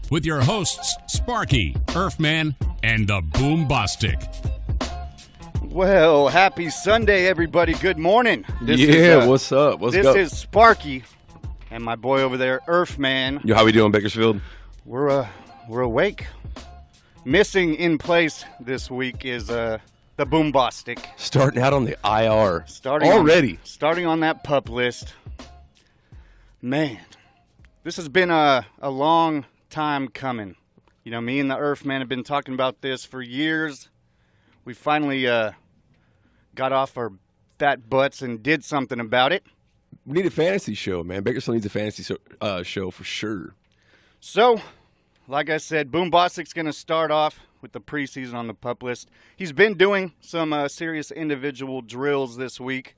with your hosts, Sparky, Earthman, and the Boombastic. Well, happy Sunday, everybody. Good morning. What's up? This is Sparky and my boy over there, Earthman. Yo, how we doing, Bakersfield? We're awake. Missing in place this week is the Boombastic. Starting out on the IR. Starting on that pup list. Man, this has been a long time coming. You know, me and the Earthman have been talking about this for years. We finally got off our fat butts and did something about it. We need a fantasy show, man. Bakersfield needs a fantasy show for sure. So, like I said, Boombastic's going to start off with the preseason on the pup list. He's been doing some serious individual drills this week,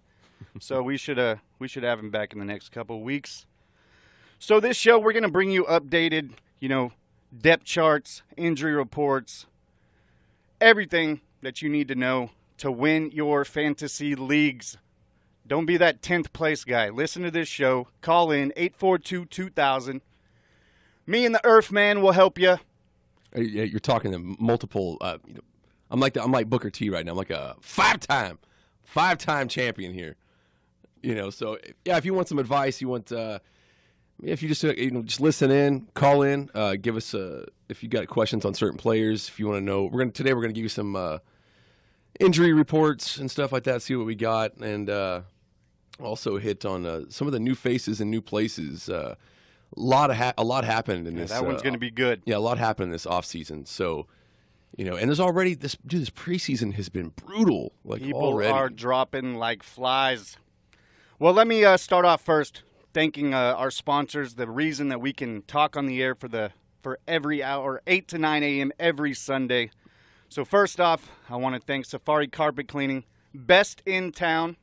so we should have him back in the next couple of weeks. So this show, we're going to bring you updated, depth charts, injury reports, everything that you need to know to win your fantasy leagues. Don't be that 10th place guy. Listen to this show. Call in 842-2000. Me and the Earthman will help you. You're talking to multiple. I'm like Booker T right now. I'm like a five-time champion here. So yeah, if you want some advice, if you just listen in, call in, give us if you got questions on certain players. If you want to know, today we're gonna give you some injury reports and stuff like that. See what we got, and also hit on some of the new faces and new places. A lot happened in this. That one's going to be good. Yeah, a lot happened in this offseason. So, and there's already this preseason has been brutal. People are dropping like flies. Well, let me start off first thanking our sponsors. The reason that we can talk on the air for every hour, 8 to 9 a.m. every Sunday. So first off, I want to thank Safari Carpet Cleaning, best in town.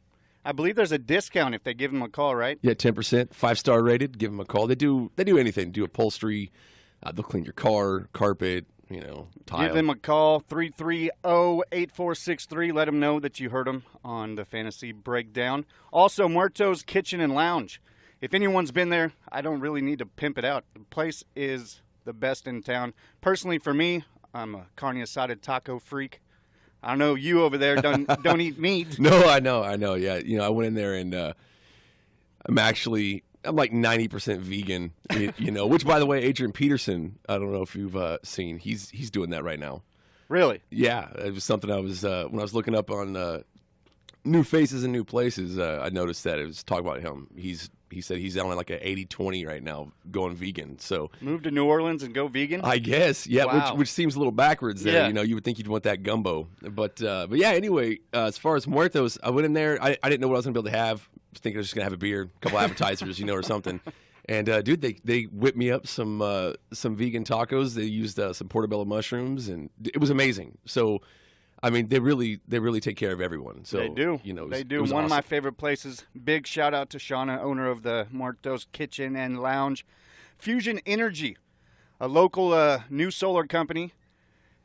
I believe there's a discount if they give them a call, right? Yeah, 10%, 5-star rated. Give them a call. They do anything. Do upholstery. They'll clean your car, carpet, tile. Give them a call, 330-8463. Let them know that you heard them on the Fantasy Breakdown. Also, Muerto's Kitchen and Lounge. If anyone's been there, I don't really need to pimp it out. The place is the best in town. Personally, for me, I'm a carne asada taco freak. I know you over there don't eat meat. No, I know. Yeah, I went in there and I'm like 90% vegan. Which, by the way, Adrian Peterson, I don't know if you've seen. He's doing that right now. Really? Yeah, it was something I was when I was looking up on new faces and new places. I noticed that it was talking about him. He said he's on like an 80-20 right now, going vegan. So move to New Orleans and go vegan? I guess, yeah. Wow. Which seems a little backwards there. Yeah. You would think you'd want that gumbo, but yeah. Anyway, as far as Muertos, I went in there. I didn't know what I was gonna be able to have. I was thinking I was just gonna have a beer, a couple appetizers, or something. And dude, they whipped me up some vegan tacos. They used some portobello mushrooms, and it was amazing. So. I mean, they really take care of everyone. So they do. They do. One of my favorite places. Big shout out to Shauna, owner of the Muerto's Kitchen and Lounge. Fusion Energy, a local new solar company.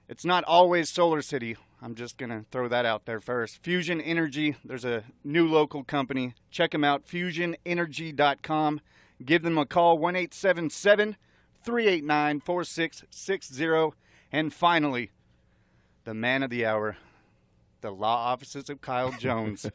It's not always Solar City. I'm just going to throw that out there first. Fusion Energy, there's a new local company. Check them out, fusionenergy.com. Give them a call, 1-877-389-4660. And finally, the man of the hour, the law offices of Kyle Jones.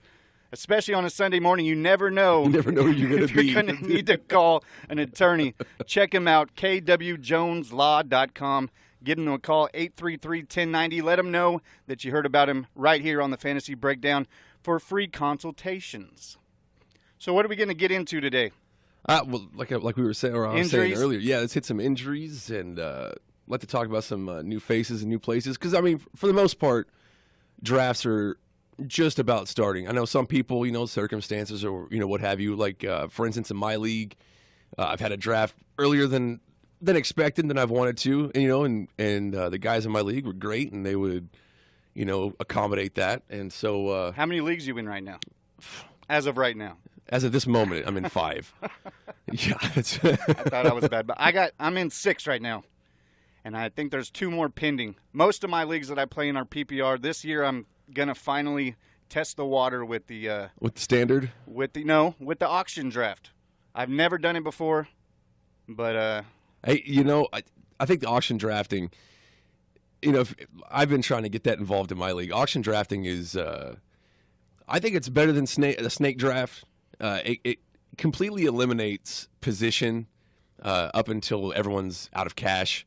Especially on a Sunday morning, you never know. You never know who you're going to be. You're going to need to call an attorney. Check him out, kwjoneslaw.com. Give him a call, 833-1090. Let him know that you heard about him right here on the Fantasy Breakdown for free consultations. So what are we going to get into today? Well, like we were saying, or I was saying earlier, yeah, let's hit some injuries and like to talk about some new faces and new places. Because, I mean, for the most part, drafts are just about starting. I know some people, circumstances or, what have you. Like, for instance, in my league, I've had a draft earlier than expected, than I've wanted to. And the guys in my league were great, and they would, accommodate that. And so... how many leagues are you in right now? As of right now? As of this moment, I'm in 5. Yeah, I thought I was bad. But I'm in 6 right now. And I think there's 2 more pending. Most of my leagues that I play in are PPR. This year, I'm going to finally test the water with the... with the standard? With the auction draft. I've never done it before, but... Hey, I think the auction drafting, I've been trying to get that involved in my league. Auction drafting is, I think it's better than the snake draft. It completely eliminates position up until everyone's out of cash.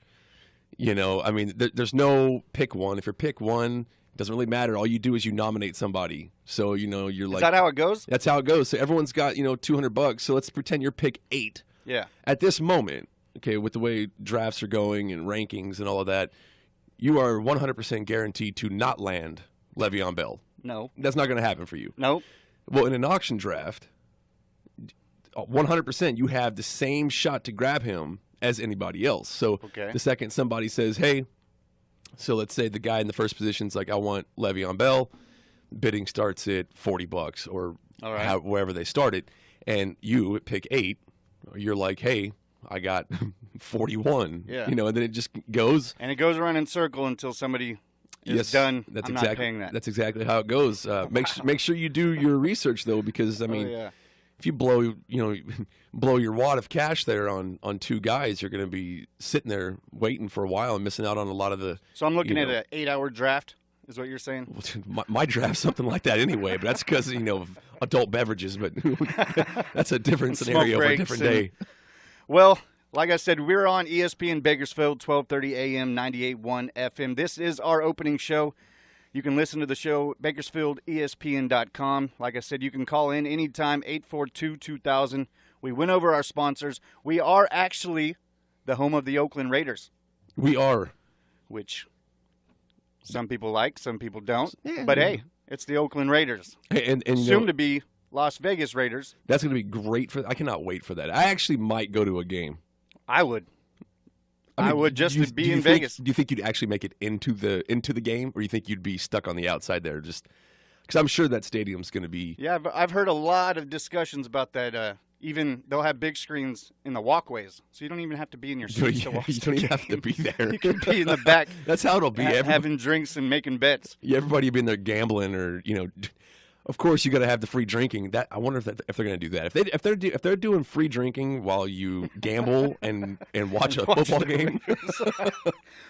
There's no pick one. If you're pick one, it doesn't really matter. All you do is you nominate somebody. So, you're like... Is that how it goes? That's how it goes. So everyone's got, $200. So let's pretend you're pick 8. Yeah. At this moment, okay, with the way drafts are going and rankings and all of that, you are 100% guaranteed to not land Le'Veon Bell. No. That's not going to happen for you. Nope. Well, in an auction draft, 100% you have the same shot to grab him as anybody else. So the second somebody says, hey, so let's say the guy in the first position is like, I want Le'Veon Bell, bidding starts at $40 or wherever they started, and you at pick 8, you're like, hey, I got 41. Yeah. And then it just goes. And it goes around in circle until somebody is done. That's I'm exactly, not paying that. That's exactly how it goes. Make sure you do your research though, because if you blow your wad of cash there on 2 guys, you're going to be sitting there waiting for a while and missing out on a lot of the. So I'm looking at an 8-hour draft, is what you're saying? My draft's something like that anyway, but that's because of adult beverages. But that's a different scenario for a different day. Well, like I said, we're on ESPN Bakersfield, 1230 AM, 98.1 FM. This is our opening show. You can listen to the show at BakersfieldESPN.com. Like I said, you can call in anytime, 842-2000. We went over our sponsors. We are actually the home of the Oakland Raiders. We are. Which some people like, some people don't. Yeah. But hey, it's the Oakland Raiders. And soon to be Las Vegas Raiders. That's going to be great. I cannot wait for that. I actually might go to a game. I would. I would just to be in Vegas. Do you think you'd actually make it into the game, or you think you'd be stuck on the outside there? Just because I'm sure that stadium's going to be. Yeah, I've heard a lot of discussions about that. Even they'll have big screens in the walkways, so you don't even have to be in your seat to watch. You don't even have to be there. You can be in the back. That's how it'll be. Having drinks and making bets. Yeah, everybody will be in there gambling, or Of course, you got to have the free drinking. That I wonder if they're going to do that. If they're doing free drinking while you gamble and watch a football game.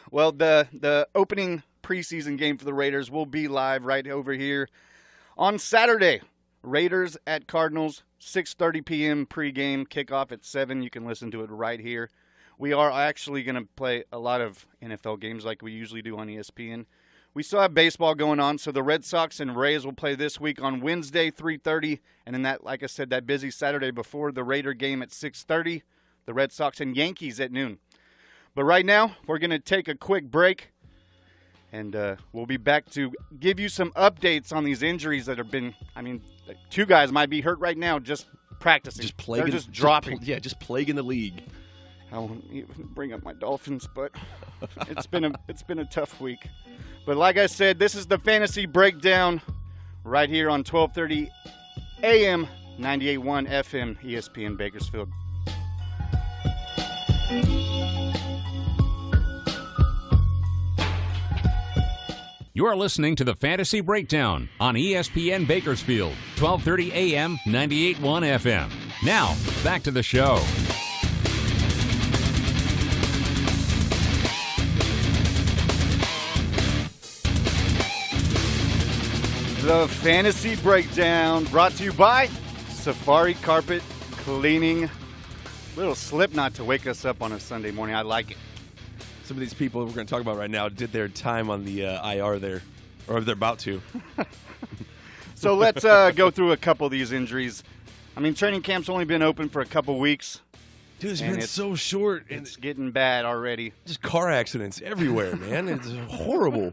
Well, the opening preseason game for the Raiders will be live right over here on Saturday. Raiders at Cardinals, 6:30 p.m. pregame, kickoff at 7. You can listen to it right here. We are actually going to play a lot of NFL games like we usually do on ESPN. We still have baseball going on, so the Red Sox and Rays will play this week on Wednesday, 3:30, and then that, like I said, that busy Saturday before the Raider game at 6:30, the Red Sox and Yankees at noon. But right now, we're going to take a quick break, and we'll be back to give you some updates on these injuries that have been, 2 guys might be hurt right now just practicing. They're just dropping. Just plaguing the league. I won't even bring up my Dolphins, but it's been a tough week. But like I said, this is the Fantasy Breakdown right here on 1230 AM, 98.1 FM, ESPN Bakersfield. You are listening to the Fantasy Breakdown on ESPN Bakersfield, 1230 AM, 98.1 FM. Now, back to the show. The Fantasy Breakdown brought to you by Safari Carpet Cleaning. Little slip knot to wake us up on a Sunday morning. I like it. Some of these people we're going to talk about right now did their time on the IR there, or they're about to. So let's go through a couple of these injuries. Training camp's only been open for a couple weeks. Dude, it's been so short. And it's getting bad already. Just car accidents everywhere, man. It's horrible.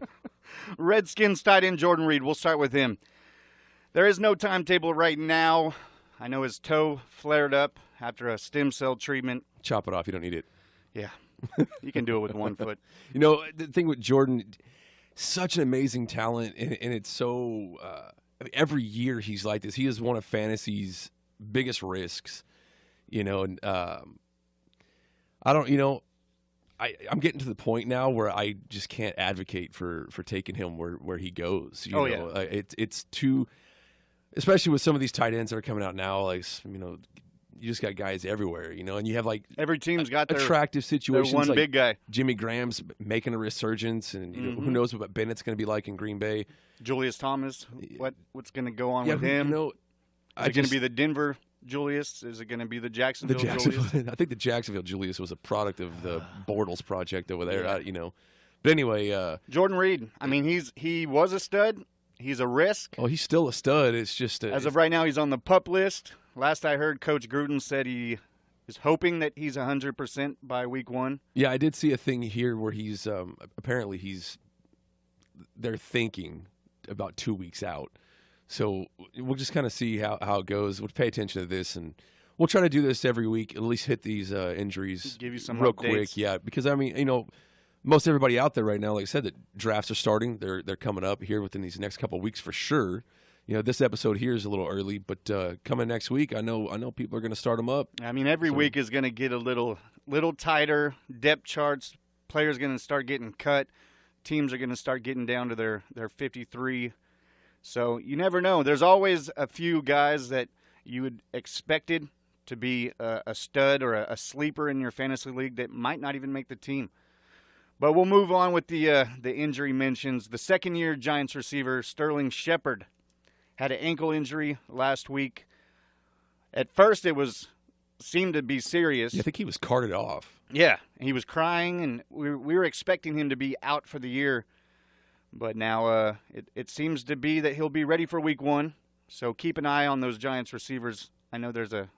Redskins tight end Jordan Reed. We'll start with him. There is no timetable right now. I know his toe flared up after a stem cell treatment. Chop it off. You don't need it. Yeah. You can do it with one foot. The thing with Jordan, such an amazing talent, and it's so every year he's like this. He is one of fantasy's biggest risks, and I'm getting to the point now where I just can't advocate for taking him where he goes. It's too, especially with some of these tight ends that are coming out now, like you just got guys everywhere, and you have like every team's got their attractive situations. one like big guy. Jimmy Graham's making a resurgence, and who knows what Bennett's going to be like in Green Bay. Julius Thomas, what's going to go on with him? Is it going to be the Denver Julius? Is it going to be the Jacksonville Julius? I think the Jacksonville Julius was a product of the Bortles project over there. But anyway, Jordan Reed. I mean, he was a stud. He's a risk. Oh, he's still a stud. It's just as of right now, he's on the PUP list. Last I heard, Coach Gruden said he is hoping that he's 100% by week 1. Yeah, I did see a thing here where he's apparently they're thinking about 2 weeks out. So we'll just kind of see how it goes. We'll pay attention to this, and we'll try to do this every week. At least hit these injuries give you some real updates. Quick. Yeah, because I mean, most everybody out there right now, like I said, the drafts are starting. They're coming up here within these next couple of weeks for sure. This episode here is a little early, but coming next week, I know people are going to start them up. I mean, every week is going to get a little tighter. Depth charts, players going to start getting cut. Teams are going to start getting down to their 53. So you never know. There's always a few guys that you would expected to be a stud or a sleeper in your fantasy league that might not even make the team. But we'll move on with the injury mentions. The second-year Giants receiver, Sterling Shepard, had an ankle injury last week. At first, seemed to be serious. Yeah, I think he was carted off. Yeah, he was crying, and we were expecting him to be out for the year. But now it seems to be that he'll be ready for week 1. So keep an eye on those Giants receivers. I know there's a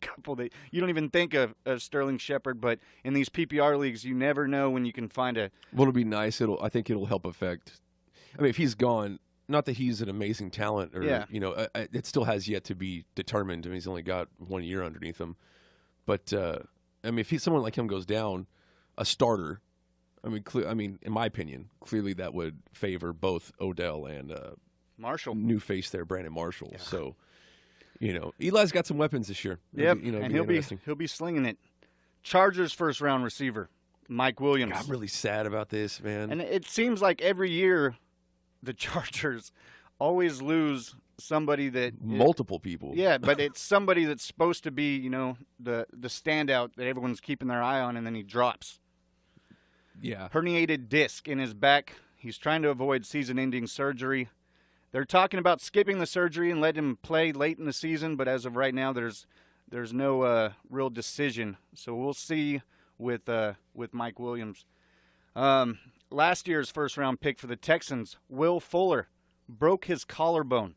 couple that you don't even think of Sterling Shepard, but in these PPR leagues, you never know when you can find a. Well, it'll be nice. I think it'll help affect. I mean, if he's gone, not that he's an amazing talent, or it still has yet to be determined. I mean, he's only got 1 year underneath him. But I mean, if someone like him goes down, a starter. I mean, in my opinion, clearly that would favor both Odell and Marshall, new face there, Brandon Marshall. Yeah. So. Eli's got some weapons this year. Yep, and he'll be slinging it. Chargers first-round receiver, Mike Williams. I'm really sad about this, man. And it seems like every year the Chargers always lose somebody that multiple people. Yeah, but it's somebody that's supposed to be, the standout that everyone's keeping their eye on, and then he drops. Yeah. Herniated disc in his back. He's trying to avoid season-ending surgery. They're talking about skipping the surgery and letting him play late in the season, but as of right now, there's no real decision. So we'll see with Mike Williams. Last year's first-round pick for the Texans, Will Fuller, broke his collarbone.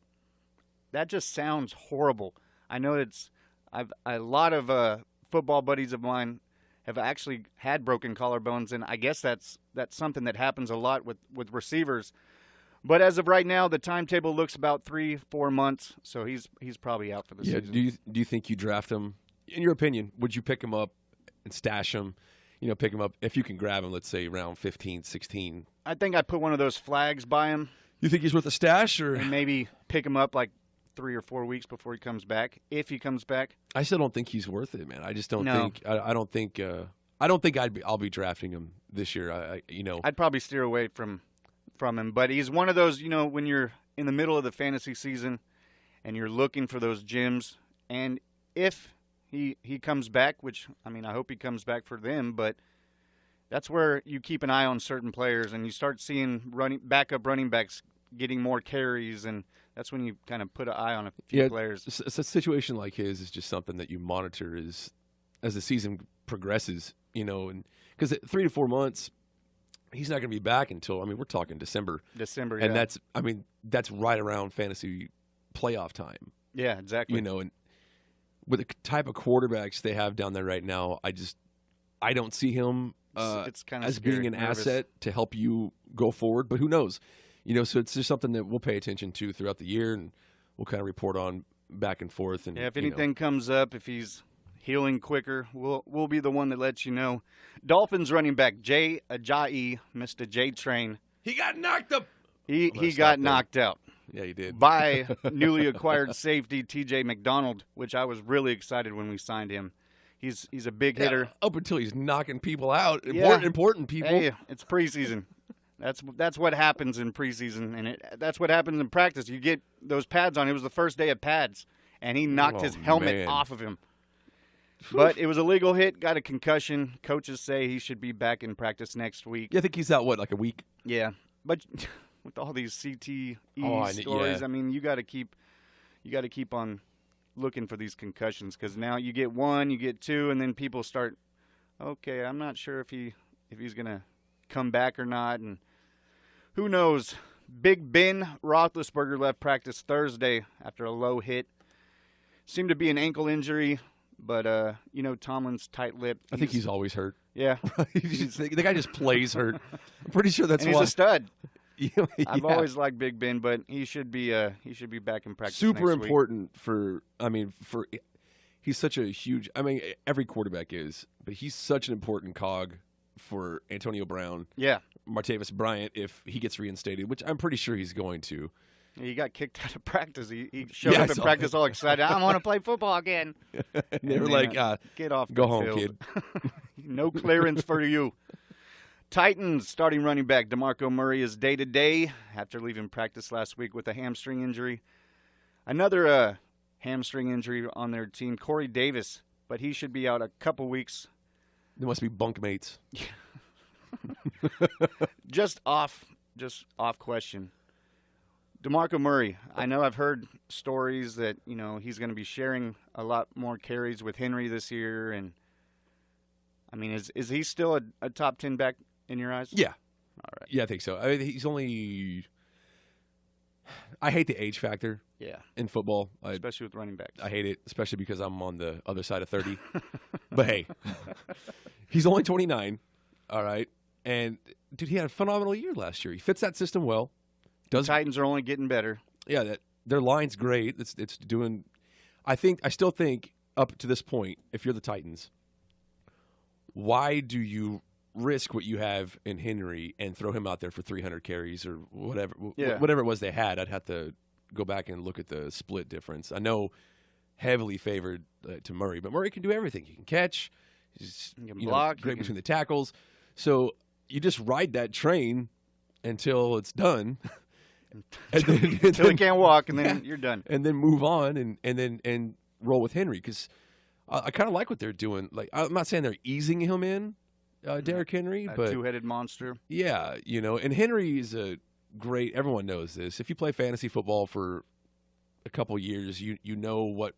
That just sounds horrible. I know a lot of football buddies of mine have actually had broken collarbones, and I guess that's something that happens a lot with receivers. But as of right now, the timetable looks about 3-4 months, so he's probably out for the season. Do you think you draft him? In your opinion, would you pick him up and stash him? Pick him up if you can grab him. Let's say round 15, 16. I think I'd put one of those flags by him. You think he's worth a stash, or and maybe pick him up like 3 or 4 weeks before he comes back, if he comes back? I still don't think he's worth it, man. I just don't think. I don't think. I don't think I'll be drafting him this year. I'd probably steer away from him, but he's one of those, when you're in the middle of the fantasy season and you're looking for those gems, and if he comes back, which, I mean, I hope he comes back for them, but that's where you keep an eye on certain players, and you start seeing backup running backs getting more carries, and that's when you kind of put an eye on a few players. A situation like his is just something that you monitor as the season progresses, and because 3 to 4 months, he's not going to be back until, we're talking December. December, and that's right around fantasy playoff time. Yeah, exactly. And with the type of quarterbacks they have down there right now, I don't see him it's kind of as being an asset to help you go forward. But who knows? So it's just something that we'll pay attention to throughout the year, and we'll kind of report on back and forth. And if anything comes up, if he's healing quicker, we'll be the one that lets you know. Dolphins running back Jay Ajayi missed a J train. He got knocked up. He got knocked out. Yeah, he did. By newly acquired safety TJ McDonald, which I was really excited when we signed him. He's a big hitter. Up until he's knocking people out, important people. Hey, it's preseason. That's what happens in preseason, and that's what happens in practice. You get those pads on. It was the first day of pads, and he knocked his helmet off of him. But it was a legal hit, got a concussion. Coaches say he should be back in practice next week. Yeah, I think he's out, like a week? Yeah, but with all these CTE stories, yeah. I mean, you got to keep on looking for these concussions, because now you get one, you get two, and then people start, okay, I'm not sure if he's gonna come back or not, and who knows. Big Ben Roethlisberger left practice Thursday after a low hit. Seemed to be an ankle injury, but Tomlin's tight-lipped. I think he's always hurt. Yeah. The guy just plays hurt. I'm pretty sure that's and why. he's a stud. Yeah. I've always liked Big Ben, but he should be back in practice. Super next important he's such a huge. I mean, every quarterback is, but he's such an important cog for Antonio Brown. Yeah. Martavis Bryant, if he gets reinstated, which I'm pretty sure he's going to. He got kicked out of practice. He showed up at practice all excited. I want to play football again. They were like, "Get off, go the home, field. kid. No clearance for you." Titans starting running back DeMarco Murray is day-to-day after leaving practice last week with a hamstring injury. Another hamstring injury on their team, Corey Davis, but he should be out a couple weeks. They must be bunkmates. Just off question. DeMarco Murray, I know I've heard stories that, he's going to be sharing a lot more carries with Henry this year, and I mean, is he still a top 10 back in your eyes? Yeah. All right. Yeah, I think so. I mean, he's only. I hate the age factor. Yeah. In football, especially with running backs. I hate it, especially because I'm on the other side of 30. But hey, he's only 29. All right, and dude, he had a phenomenal year last year. He fits that system well. The Titans are only getting better. Yeah, their line's great. It's doing. I still think up to this point, if you're the Titans, why do you risk what you have in Henry and throw him out there for 300 carries or whatever? Yeah. Whatever it was they had, I'd have to go back and look at the split difference. I know heavily favored to Murray, but Murray can do everything. He can catch. He's block. Great between the tackles. So you just ride that train until it's done. Until he can't walk, and then you're done. And then move on and roll with Henry, because I kind of like what they're doing. Like, I'm not saying they're easing him in, Derrick Henry, but two-headed monster. Yeah, and Henry is a great. Everyone knows this. If you play fantasy football for a couple years, you know what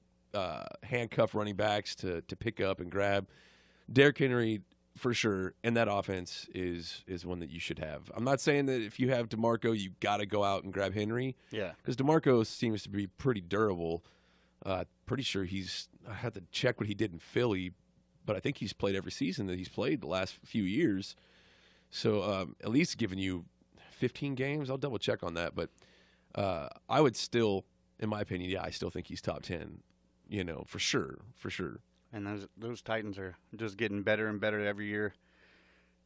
handcuff running backs to pick up and grab. Derrick Henry, for sure, and that offense is one that you should have. I'm not saying that if you have DeMarco, you got to go out and grab Henry. Yeah. Because DeMarco seems to be pretty durable. Pretty sure I had to check what he did in Philly, but I think he's played every season that he's played the last few years. So at least giving you 15 games. I'll double check on that. But I would still, in my opinion, I still think he's top 10, for sure. And those Titans are just getting better and better every year.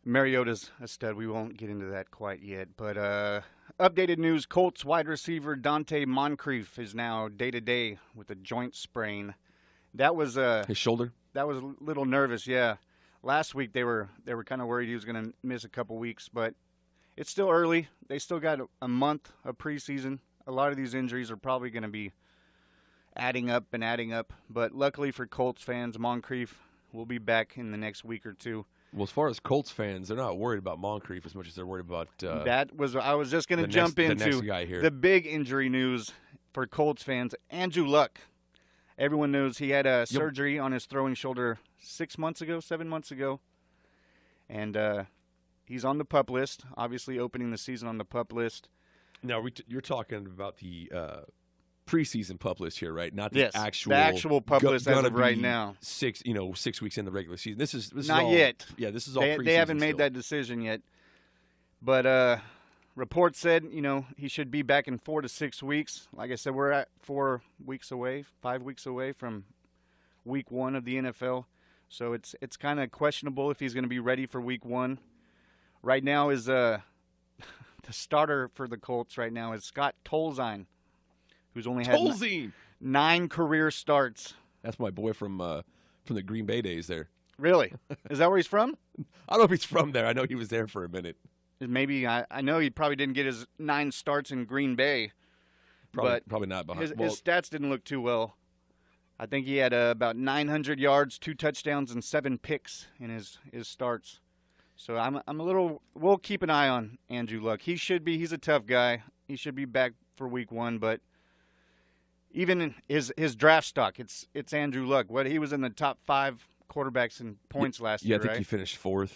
Mariota's a stud. We won't get into that quite yet. But updated news, Colts wide receiver Dante Moncrief is now day-to-day with a joint sprain. That was his shoulder? That was a little nervous, yeah. Last week they were kind of worried he was going to miss a couple weeks, but it's still early. They still got a month of preseason. A lot of these injuries are probably going to be adding up, but luckily for Colts fans, Moncrief will be back in the next week or two. Well, as far as Colts fans, they're not worried about Moncrief as much as they're worried about I was just going to jump into the big injury news for Colts fans. Andrew Luck. Everyone knows he had a surgery on his throwing shoulder 7 months ago. And he's on the PUP list, obviously opening the season on the PUP list. Now, you're talking about the preseason PUP list here, right? Not the yes, actual the actual PUP list as of right now. 6 weeks in the regular season. This is not all, yet. Yeah, this is all. They haven't made that decision yet. But reports said he should be back in 4 to 6 weeks. Like I said, we're at 5 weeks away from week 1 of the NFL. So it's kind of questionable if he's going to be ready for week 1. Right now is the starter for the Colts right now is Scott Tolzien, who's only had 9 career starts. That's my boy from the Green Bay days there. Really? Is that where he's from? I don't know if he's from there. I know he was there for a minute. Maybe I know he probably didn't get his 9 starts in Green Bay. Probably not behind. His stats didn't look too well I think he had about 900 yards, 2 touchdowns, and 7 picks in his starts. So I'm a little. We'll keep an eye on Andrew Luck. He's a tough guy. He should be back for week 1, but even in his draft stock, it's Andrew Luck. He was in the top 5 quarterbacks in points last year. Yeah, I think right? he finished 4th.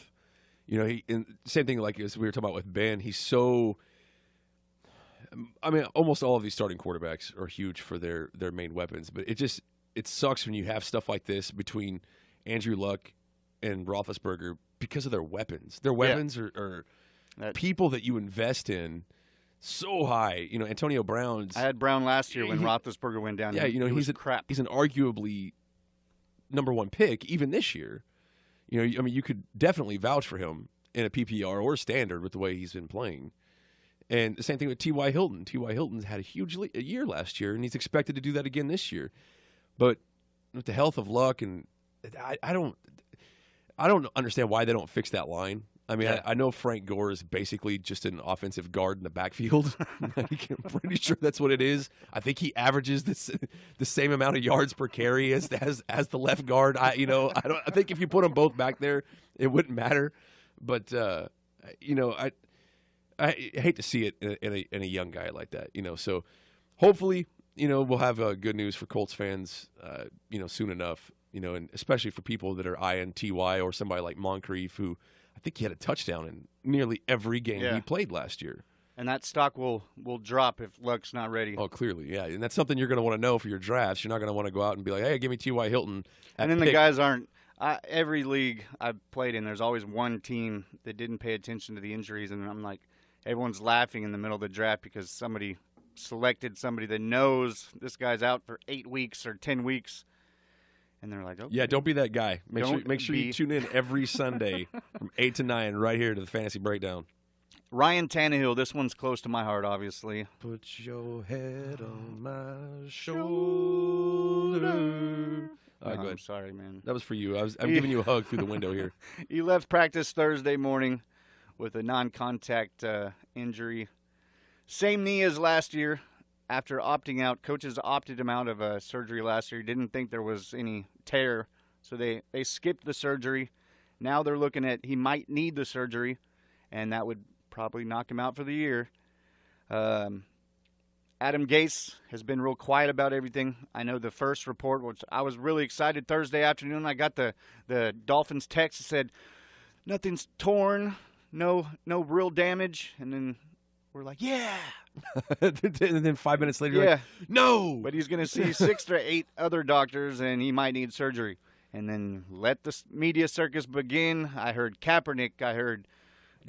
Same thing like as we were talking about with Ben. He's so. I mean, almost all of these starting quarterbacks are huge for their main weapons, but it sucks when you have stuff like this between Andrew Luck and Roethlisberger because of their weapons. Their weapons are people that you invest in so high. Antonio Brown's. I had Brown last year when Roethlisberger went down. Yeah, he's crap. He's an arguably number 1 pick even this year. You could definitely vouch for him in a PPR or standard with the way he's been playing. And the same thing with T.Y. Hilton. T.Y. Hilton's had a huge year last year, and he's expected to do that again this year. But with the health of Luck, and I don't understand why they don't fix that line. I mean, I know Frank Gore is basically just an offensive guard in the backfield. I'm pretty sure that's what it is. I think he averages the same amount of yards per carry as the left guard. I think if you put them both back there, it wouldn't matter. But I hate to see it in a young guy like that. So hopefully, we'll have good news for Colts fans, soon enough. And especially for people that are eyeing Ty or somebody like Moncrief, who I think he had a touchdown in nearly every game he played last year. And that stock will drop if Luck's not ready. Oh, clearly, yeah. And that's something you're going to want to know for your drafts. You're not going to want to go out and be like, hey, give me T.Y. Hilton. And then the guys aren't. Every league I've played in, there's always one team that didn't pay attention to the injuries. And I'm like, everyone's laughing in the middle of the draft because somebody selected somebody that knows this guy's out for 8 weeks or 10 weeks. And they're like, okay. Yeah, don't be that guy. Make sure you tune in every Sunday from 8 to 9 right here to the Fantasy Breakdown. Ryan Tannehill, this one's close to my heart, obviously. Put your head on my shoulder. All right, go ahead. I'm sorry, man. That was for you. I'm giving you a hug through the window here. He left practice Thursday morning with a non-contact injury. Same knee as last year. After opting out, coaches opted him out of surgery last year. Didn't think there was any tear, so they skipped the surgery. Now they're looking at he might need the surgery, and that would probably knock him out for the year. Adam Gase has been real quiet about everything. I know the first report, which I was really excited Thursday afternoon. I got the Dolphins text that said nothing's torn, no real damage, and then we're like, yeah. And then 5 minutes later, you're like, no. But he's going to see 6 to 8 other doctors, and he might need surgery. And then let the media circus begin. I heard Kaepernick. I heard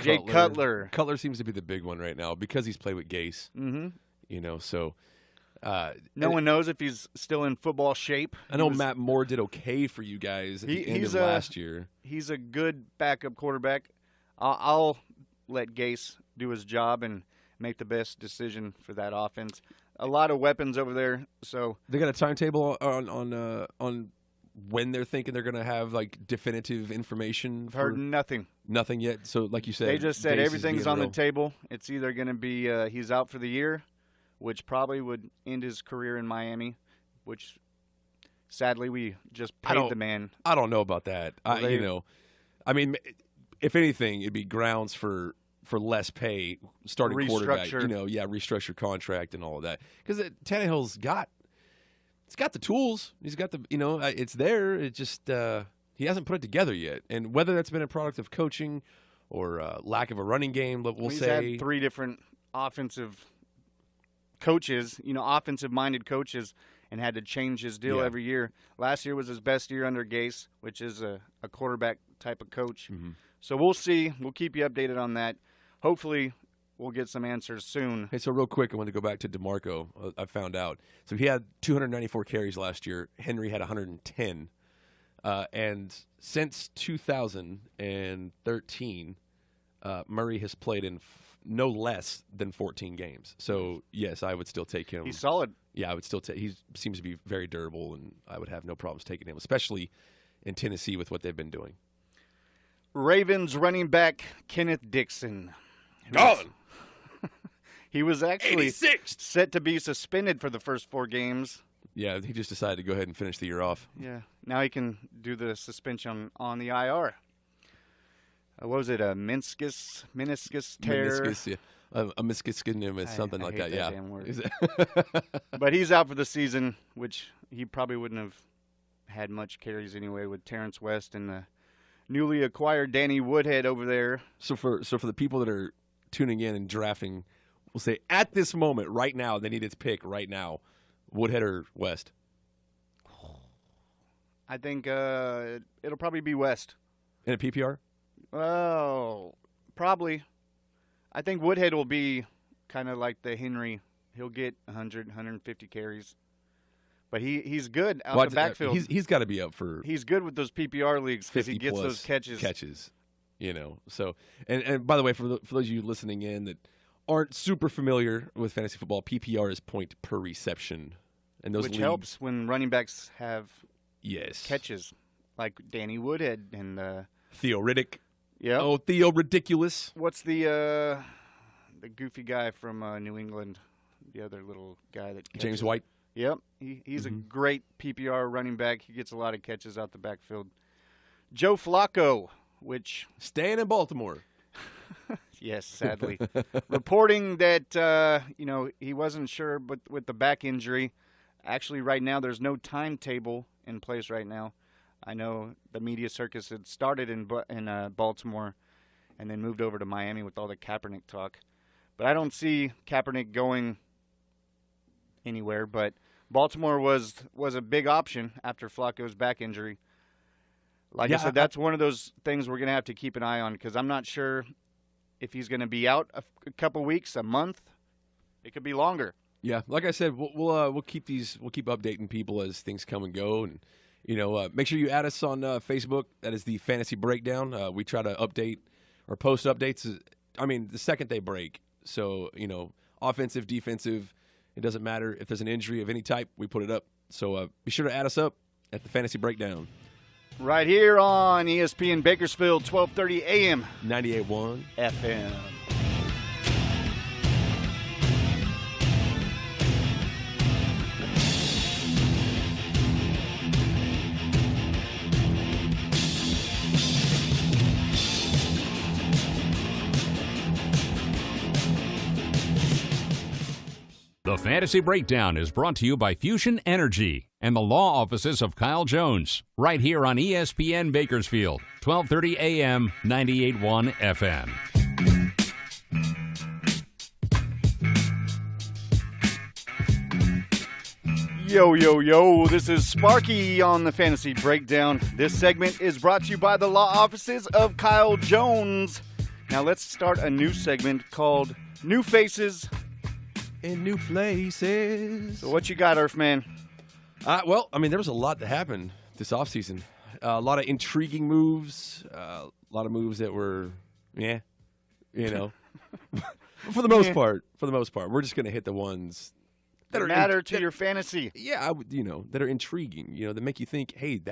Jay Cutler. Cutler seems to be the big one right now because he's played with Gase. Mm-hmm. So no one knows if he's still in football shape. I know Matt Moore did okay for you guys at the end of last year. He's a good backup quarterback. I'll let Gase do his job and make the best decision for that offense. A lot of weapons over there, so they got a timetable on when they're thinking they're going to have like definitive information. Heard nothing yet. So, like you said, they just said everything's on the table. It's either going to be he's out for the year, which probably would end his career in Miami, which sadly we just paid the man. I don't know about that. I mean, if anything, it'd be grounds for less pay, starting quarterback, restructure contract and all of that. Because Tannehill's got the tools. He's got it's there. It just he hasn't put it together yet. And whether that's been a product of coaching or lack of a running game, he's had 3 different offensive coaches, offensive-minded coaches, and had to change his deal every year. Last year was his best year under Gase, which is a quarterback type of coach. Mm-hmm. So we'll see. We'll keep you updated on that. Hopefully, we'll get some answers soon. Hey, so real quick, I want to go back to DeMarco. I found out. So he had 294 carries last year. Henry had 110. And since 2013, Murray has played in no less than 14 games. So, yes, I would still take him. He's solid. Yeah, I would still take. He seems to be very durable, and I would have no problems taking him, especially in Tennessee with what they've been doing. Ravens running back Kenneth Dixon. Gone. He was actually 86th. set to be suspended for the first 4 games, Yeah, he just decided to go ahead and finish the year off. Yeah. Now he can do the suspension on the IR. What was it? A meniscus tear? Meniscus, yeah. A meniscus, something like hate that. Yeah. damn word. But he's out for the season, which he probably wouldn't have had much carries anyway with Terrence West and the newly acquired Danny Woodhead over there. So for the people that are tuning in and drafting, we'll say at this moment, right now, they need its pick right now. Woodhead or West? I think it'll probably be West. In a PPR? Oh, probably. I think Woodhead will be kind of like the Henry. He'll get 100, 150 carries. But he's good out the backfield. He's got to be up for. He's good with those PPR leagues because he gets those catches. So and by the way, for those of you listening in that aren't super familiar with fantasy football, PPR is point per reception, and those which helps when running backs have catches like Danny Woodhead and Theo Riddick. Yeah. Oh, Theo Ridiculous. What's the goofy guy from New England? The other little guy that catches. James White. Yep, he's a great PPR running back. He gets a lot of catches out the backfield. Joe Flacco, which staying in Baltimore. Yes, sadly, reporting that he wasn't sure, but with the back injury, actually right now there's no timetable in place right now. I know the media circus had started in Baltimore, and then moved over to Miami with all the Kaepernick talk, but I don't see Kaepernick going anywhere. But Baltimore was a big option after Flacco's back injury. Like I said, that's one of those things we're going to have to keep an eye on because I'm not sure if he's going to be out a couple weeks, a month. It could be longer. Yeah, like I said, we'll keep updating people as things come and go, and make sure you add us on Facebook. That is the Fantasy Breakdown. We try to update or post updates. I mean, the second they break. So offensive, defensive. It doesn't matter if there's an injury of any type. We put it up. So be sure to add us up at the Fantasy Breakdown. Right here on ESPN Bakersfield, 1230 AM. 98.1 FM. The Fantasy Breakdown is brought to you by Fusion Energy and the law offices of Kyle Jones, right here on ESPN Bakersfield, 1230 AM, 98.1 FM. Yo, yo, yo, this is Sparky on the Fantasy Breakdown. This segment is brought to you by the law offices of Kyle Jones. Now let's start a new segment called New Faces in New Places. So what you got, Earthman? Well, I mean, there was a lot that happened this offseason. A lot of intriguing moves, a lot of moves that were, for the most part. We're just going to hit the ones that matter to your fantasy. Yeah, that are intriguing, that make you think, hey,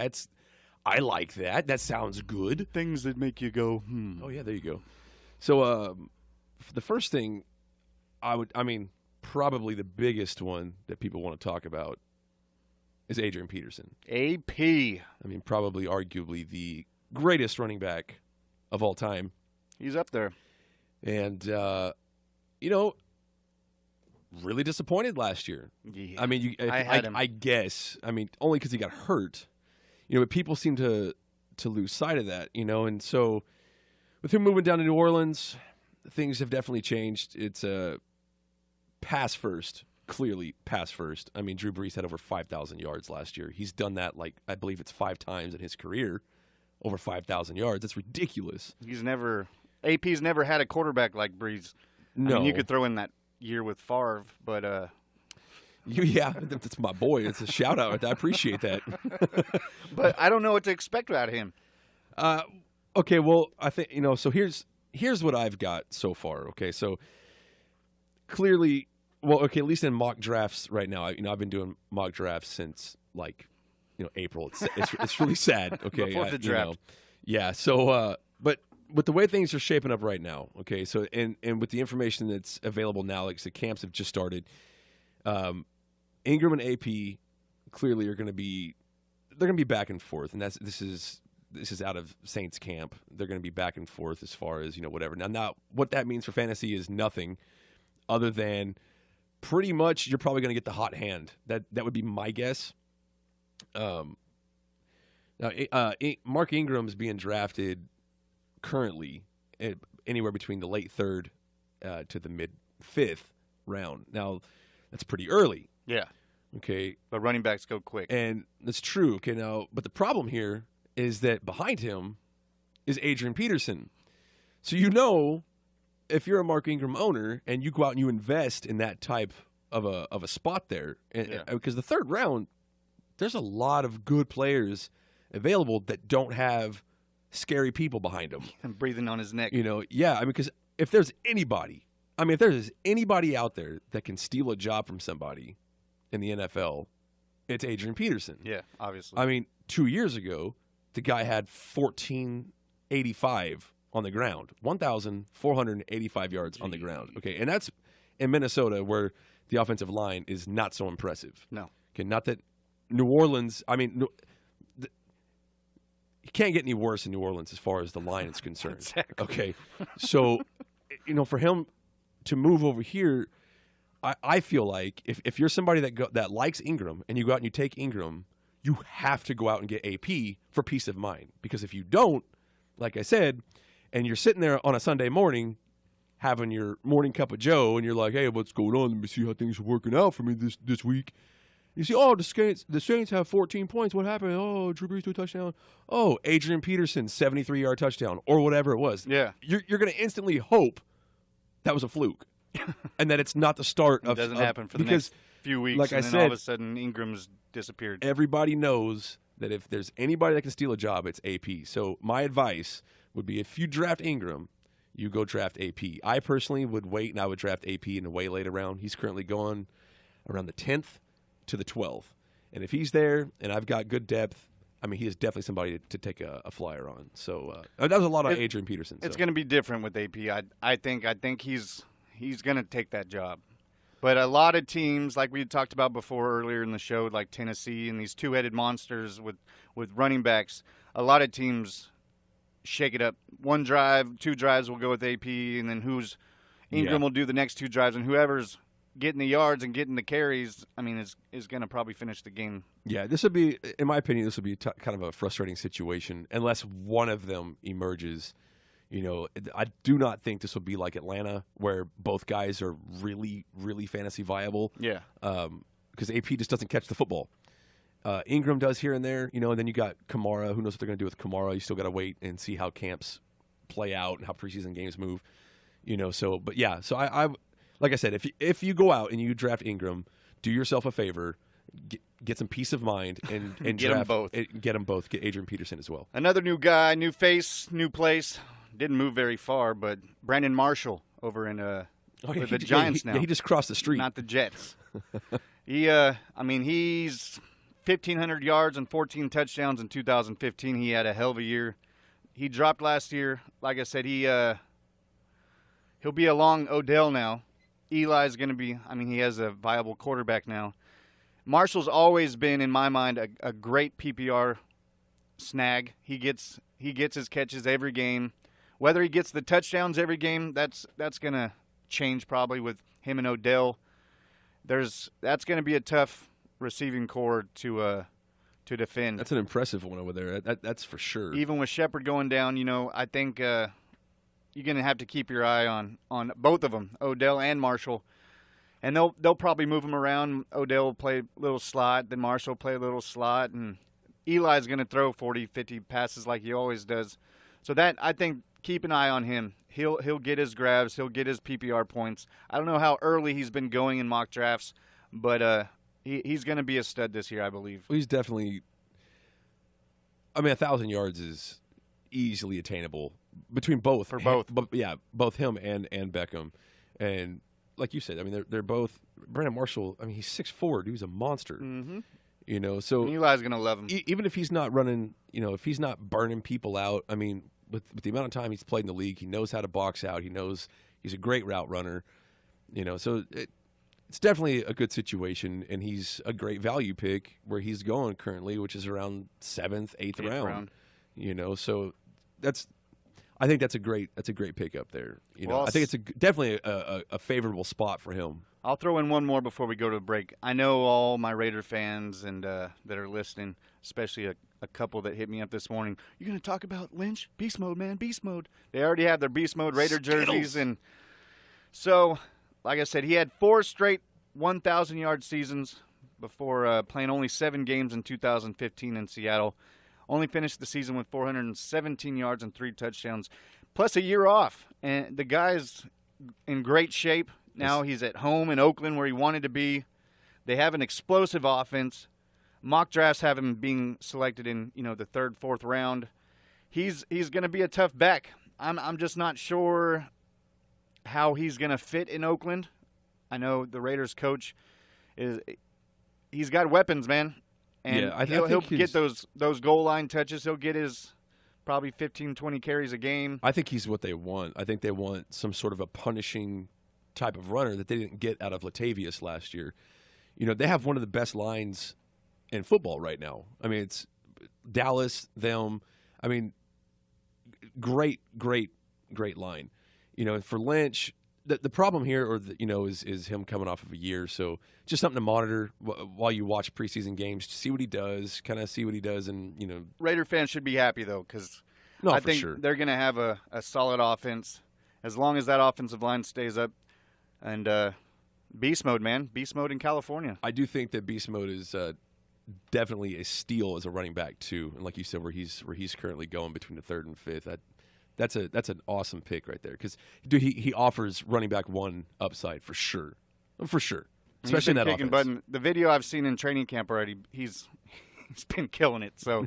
I like that. That sounds good. Things that make you go, Oh, yeah, there you go. So the first thing probably the biggest one that people want to talk about is Adrian Peterson. AP. Probably arguably the greatest running back of all time. He's up there. And, really disappointed last year. Yeah. I guess. Only because he got hurt. But people seem to lose sight of that, And so with him moving down to New Orleans, things have definitely changed. It's pass first, clearly pass first. Drew Brees had over 5,000 yards last year. He's done that, I believe it's 5 times in his career, over 5,000 yards. That's ridiculous. AP's never had a quarterback like Brees. No. You could throw in that year with Favre, but yeah, that's my boy. It's a shout out. I appreciate that. But I don't know what to expect out of him. Okay, well, I think so here's what I've got so far. Okay, so clearly, at least in mock drafts right now, I've been doing mock drafts since April. It's really sad. Okay, before the draft. Yeah. So, but with the way things are shaping up right now, okay. So, and with the information that's available now, like the camps have just started. Ingram and AP clearly are going to be back and forth, and this is out of Saints camp. They're going to be back and forth as far as whatever. Now what that means for fantasy is nothing other than pretty much you're probably going to get the hot hand. That would be my guess. Now Mark Ingram's being drafted currently anywhere between the late 3rd to the mid 5th round. Now that's pretty early. Yeah. Okay. But running backs go quick. And that's true. Okay. Now, but the problem here is that behind him is Adrian Peterson. So if you're a Mark Ingram owner and you go out and you invest in that type of a spot there, because the 3rd round, there's a lot of good players available that don't have scary people behind them. And breathing on his neck. Because if there's anybody out there that can steal a job from somebody in the NFL, it's Adrian Peterson. Yeah, obviously. 2 years ago, the guy had 1,485 on the ground, 1,485 yards on the ground. Okay, and that's in Minnesota where the offensive line is not so impressive. No. Okay, not that New Orleans, you can't get any worse in New Orleans as far as the line is concerned. Exactly. Okay, so, for him to move over here, I feel like if you're somebody that likes Ingram and you go out and you take Ingram, you have to go out and get AP for peace of mind. Because if you don't, like I said, and you're sitting there on a Sunday morning having your morning cup of joe and you're like, hey, what's going on? Let me see how things are working out for me this week. You see, the Saints have 14 points. What happened? Oh, Drew Brees threw a touchdown. Oh, Adrian Peterson, 73-yard touchdown, or whatever it was. Yeah. You're going to instantly hope that was a fluke and that it's not the start of – It doesn't happen for the next few weeks, like and I then said, all of a sudden Ingram's disappeared. Everybody knows that if there's anybody that can steal a job, it's AP. So my advice would be if you draft Ingram, you go draft AP. I personally would wait, and I would draft AP in the way later round. He's currently going around the 10th to the 12th. And if he's there and I've got good depth, he is definitely somebody to take a flyer on. So that was a lot on Adrian Peterson. It's going to be different with AP. I think he's going to take that job. But a lot of teams, like we talked about before earlier in the show, like Tennessee and these two-headed monsters with running backs, a lot of teams shake it up. 1 drive, 2 drives will go with AP, and then Ingram will do the next 2 drives, and whoever's getting the yards and getting the carries, is going to probably finish the game. Yeah, this would be, in my opinion, kind of a frustrating situation unless one of them emerges. I do not think this will be like Atlanta where both guys are really, really fantasy viable. Yeah. Because AP just doesn't catch the football. Ingram does here and there, and then you got Kamara. Who knows what they're going to do with Kamara? You still got to wait and see how camps play out and how preseason games move. So I like I said, if you go out and you draft Ingram, do yourself a favor, get some peace of mind, and get draft, them both. Get them both. Get Adrian Peterson as well. Another new guy, new face, new place. Didn't move very far, but Brandon Marshall over in with the Giants now. Yeah, he just crossed the street. Not the Jets. He's 1,500 yards and 14 touchdowns in 2015. He had a hell of a year. He dropped last year. Like I said, he'll be along Odell now. Eli's going to be, he has a viable quarterback now. Marshall's always been, in my mind, a great PPR snag. He gets his catches every game. Whether he gets the touchdowns every game, that's going to change probably with him and Odell. That's going to be a tough receiving core to defend. That's an impressive one over there. That's for sure. Even with Shepard going down, I think you're going to have to keep your eye on both of them, Odell and Marshall. And they'll probably move them around. Odell will play a little slot, then Marshall will play a little slot, and Eli's going to throw 40, 50 passes like he always does. So that, I think, keep an eye on him. He'll get his grabs. He'll get his PPR points. I don't know how early he's been going in mock drafts, but he's going to be a stud this year, I believe. Well, he's definitely – 1,000 yards is easily attainable between both. For both. Both him and Beckham. And like you said, they're both – Brandon Marshall, he's 6'4", dude. He's a monster. Mm-hmm. So – Eli's going to love him. Even if he's not running – if he's not burning people out, with the amount of time he's played in the league, he knows how to box out. He knows he's a great route runner. So it's definitely a good situation, and he's a great value pick where he's going currently, which is around 7th, 8th round. You know, so I think that's a great pick up there. You know, I think it's definitely a favorable spot for him. I'll throw in one more before we go to break. I know all my Raider fans and that are listening, especially a couple that hit me up this morning. You're going to talk about Lynch? Beast mode, man, beast mode. They already have their beast mode Raider jerseys. And so, like I said, he had 4 straight 1,000-yard seasons before playing only 7 games in 2015 in Seattle. Only finished the season with 417 yards and 3 touchdowns, plus a year off. And the guy's in great shape. Now he's at home in Oakland where he wanted to be. They have an explosive offense. Mock drafts have him being selected in, you know, the 3rd, 4th round. He's going to be a tough back. I'm just not sure how he's going to fit in Oakland. I know the Raiders coach he's got weapons, man. And yeah, he'll get those goal line touches. He'll get his probably 15, 20 carries a game. I think he's what they want. I think they want some sort of a punishing type of runner that they didn't get out of Latavius last year. You know, they have one of the best lines in football right now. I mean, it's Dallas, them. I mean, great line. You know, for Lynch, the problem here, is him coming off of a year. So just something to monitor while you watch preseason games, to see what he does, and you know. Raider fans should be happy though, because I think they're going to have a solid offense as long as that offensive line stays up. And beast mode, man, beast mode in California. I do think that beast mode is definitely a steal as a running back too, and like you said, where he's currently going between the 3rd and 5th. That's an awesome pick right there, because he offers running back 1 upside for sure, especially in that offense. Button. The video I've seen in training camp already, he's been killing it. So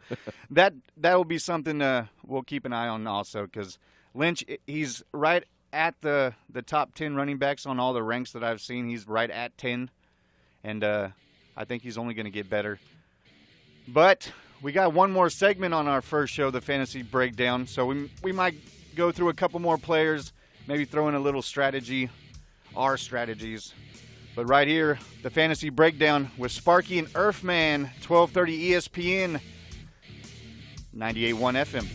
that will be something we'll keep an eye on also, because Lynch, he's right at the top 10 running backs on all the ranks that I've seen. He's right at 10, and I think he's only going to get better. But we got one more segment on our first show, the Fantasy Breakdown, so we might go through a couple more players, maybe throw in a little strategy, our strategies. But right here, the Fantasy Breakdown with Sparky and Earthman, 1230 ESPN, 98.1 FM.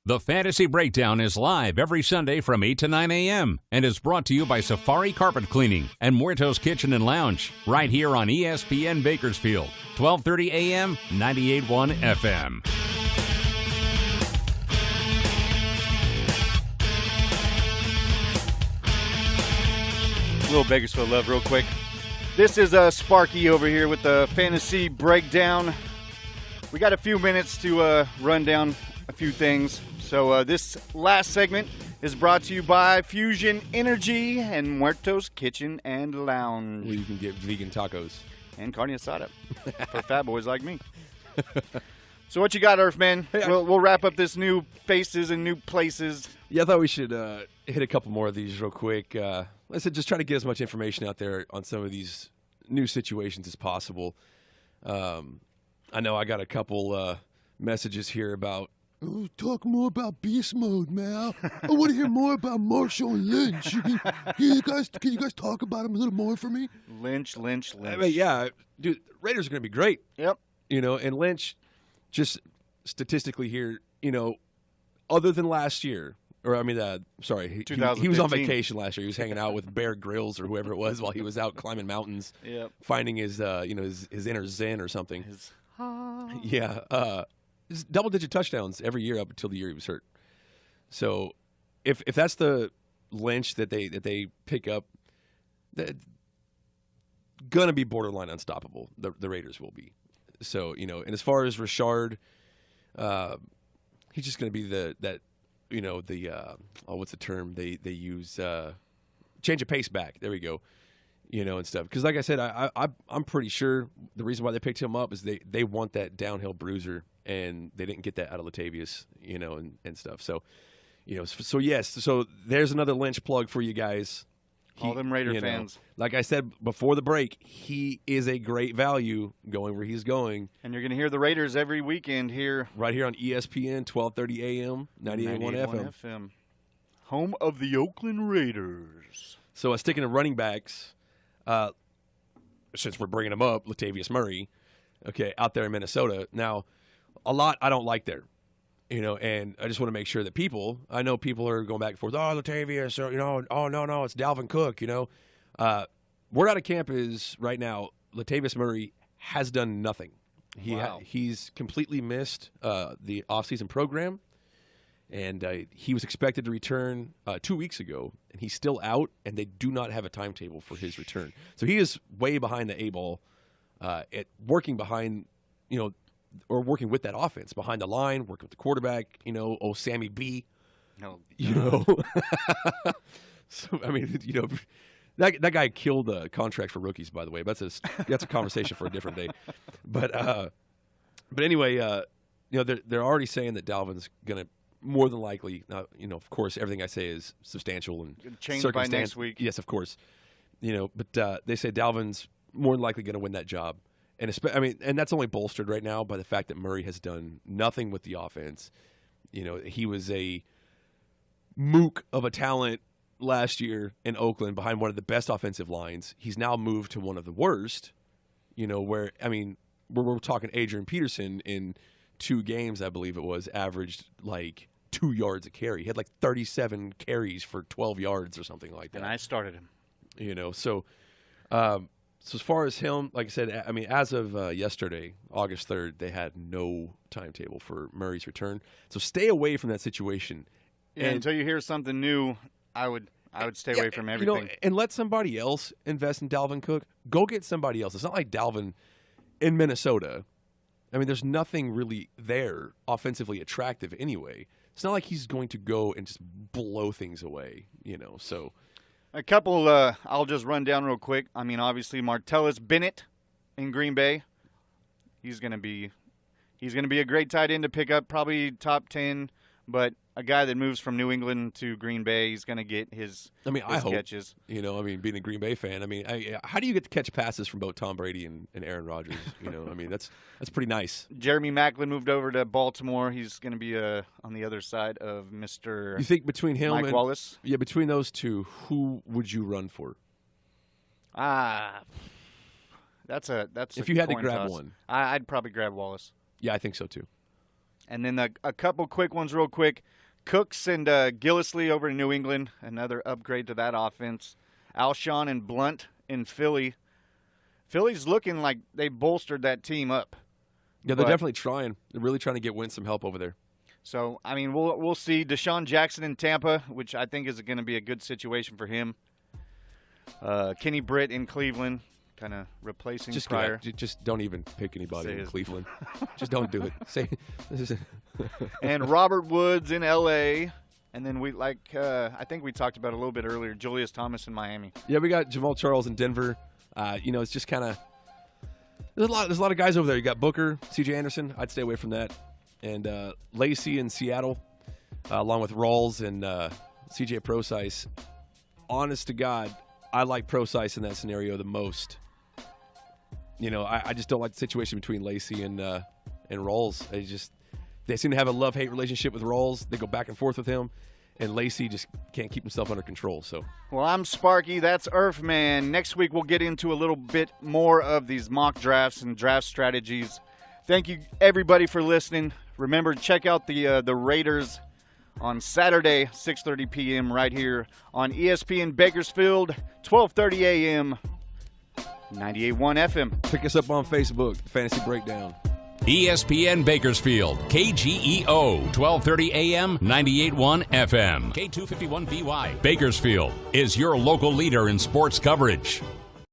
The Fantasy Breakdown is live every Sunday from 8 to 9 a.m. and is brought to you by Safari Carpet Cleaning and Muerto's Kitchen and Lounge, right here on ESPN Bakersfield, 1230 a.m., 98.1 FM. A little Bakersfield love real quick. This is Sparky over here with the Fantasy Breakdown. We got a few minutes to run down a few things. So this last segment is brought to you by Fusion Energy and Muerto's Kitchen and Lounge. Where you can get vegan tacos. And carne asada for fat boys like me. So what you got, Earthman? Hey, we'll wrap up this new faces and new places. Yeah, I thought we should hit a couple more of these real quick. I said just try to get as much information out there on some of these new situations as possible. I know I got a couple messages here about, oh, talk more about beast mode, man. I want to hear more about Marshall and Lynch. Can you guys talk about him a little more for me? Lynch. I mean, yeah, dude, Raiders are going to be great. Yep. You know, and Lynch, just statistically here, you know, other than last year, or I mean, sorry, he was on vacation last year. He was hanging out with Bear Grylls or whoever it was while he was out climbing mountains, finding his inner zen or something. Yeah. Double-digit touchdowns every year up until the year he was hurt. So, if that's the Lynch that they pick up, that gonna be borderline unstoppable. The Raiders will be. So, you know, and as far as Richard, he's just gonna be what's the term they use? Change of pace back. There we go. You know, and stuff. Because like I said, I'm pretty sure the reason why they picked him up is they want that downhill bruiser, and they didn't get that out of Latavius, you know, and stuff. So, you know, so yes, so there's another Lynch plug for you guys. All them Raider fans. Like I said before the break, he is a great value going where he's going. And you're going to hear the Raiders every weekend here. Right here on ESPN, 1230 AM, 98.1 FM. Home of the Oakland Raiders. So sticking to running backs, since we're bringing him up, Latavius Murray, okay, out there in Minnesota. Now, a lot I don't like there. And I just want to make sure that I know people are going back and forth, Latavius, or, oh, no, it's Dalvin Cook, Word out of camp is right now, Latavius Murray has done nothing. He's completely missed the offseason program, and he was expected to return 2 weeks ago, and he's still out, and they do not have a timetable for his return. So he is way behind the A-ball at working behind, or working with that offense behind the line, working with the quarterback, Sammy B. No, So I mean, that guy killed contracts for rookies, by the way. That's a conversation for a different day. But anyway, they're already saying that Dalvin's gonna more than likely. Of course, everything I say is substantial and change by next week. Yes, of course. But they say Dalvin's more than likely going to win that job. And that's only bolstered right now by the fact that Murray has done nothing with the offense. He was a mook of a talent last year in Oakland behind one of the best offensive lines. He's now moved to one of the worst, where we're talking Adrian Peterson in 2 games, I believe it was, averaged like 2 yards a carry. He had like 37 carries for 12 yards or something like that. And I started him. So as far as him, like I said, as of yesterday, August 3rd, they had no timetable for Murray's return. So stay away from that situation. Yeah, until you hear something new, I would stay away from everything. And let somebody else invest in Dalvin Cook. Go get somebody else. It's not like Dalvin in Minnesota. There's nothing really there offensively attractive anyway. It's not like he's going to go and just blow things away, so... A couple I'll just run down real quick. Obviously Martellus Bennett in Green Bay. He's going to be a great tight end to pick up, probably top 10, but a guy that moves from New England to Green Bay, he's going to get his catches. Being a Green Bay fan, how do you get to catch passes from both Tom Brady and Aaron Rodgers? That's pretty nice. Jeremy Maclin moved over to Baltimore. He's going to be on the other side of Mr. You think between him Mike and Wallace? Yeah, between those two, who would you run for? That's if you had to grab toss. one. I'd probably grab Wallace. Yeah, I think so too. And then a couple quick ones real quick. Cooks and Gillislee over in New England, another upgrade to that offense. Alshon and Blunt in Philly. Philly's looking like they bolstered that team up. Yeah, they're definitely trying. They're really trying to get Wentz some help over there. So, we'll see. Deshaun Jackson in Tampa, which I think is going to be a good situation for him. Kenny Britt in Cleveland, kind of replacing Pryor. Just don't even pick anybody in Cleveland. Just don't do it. And Robert Woods in L.A., and then I think we talked about a little bit earlier, Julius Thomas in Miami. Yeah, we got Jamal Charles in Denver. It's just kind of there's a lot of guys over there. You got Booker, C.J. Anderson. I'd stay away from that, and Lacey in Seattle, along with Rawls and C.J. Prosise. Honest to God, I like Prosise in that scenario the most. I just don't like the situation between Lacey and Rawls. They seem to have a love-hate relationship with Rawls. They go back and forth with him, and Lacey just can't keep himself under control. So, well, I'm Sparky. That's Earthman. Next week we'll get into a little bit more of these mock drafts and draft strategies. Thank you, everybody, for listening. Remember, check out the Raiders on Saturday, 6:30 p.m. right here on ESPN Bakersfield, 12:30 a.m., 98.1 FM. Pick us up on Facebook, Fantasy Breakdown. ESPN Bakersfield, KGEO, 1230 AM, 98.1 FM. K251BY. Bakersfield is your local leader in sports coverage.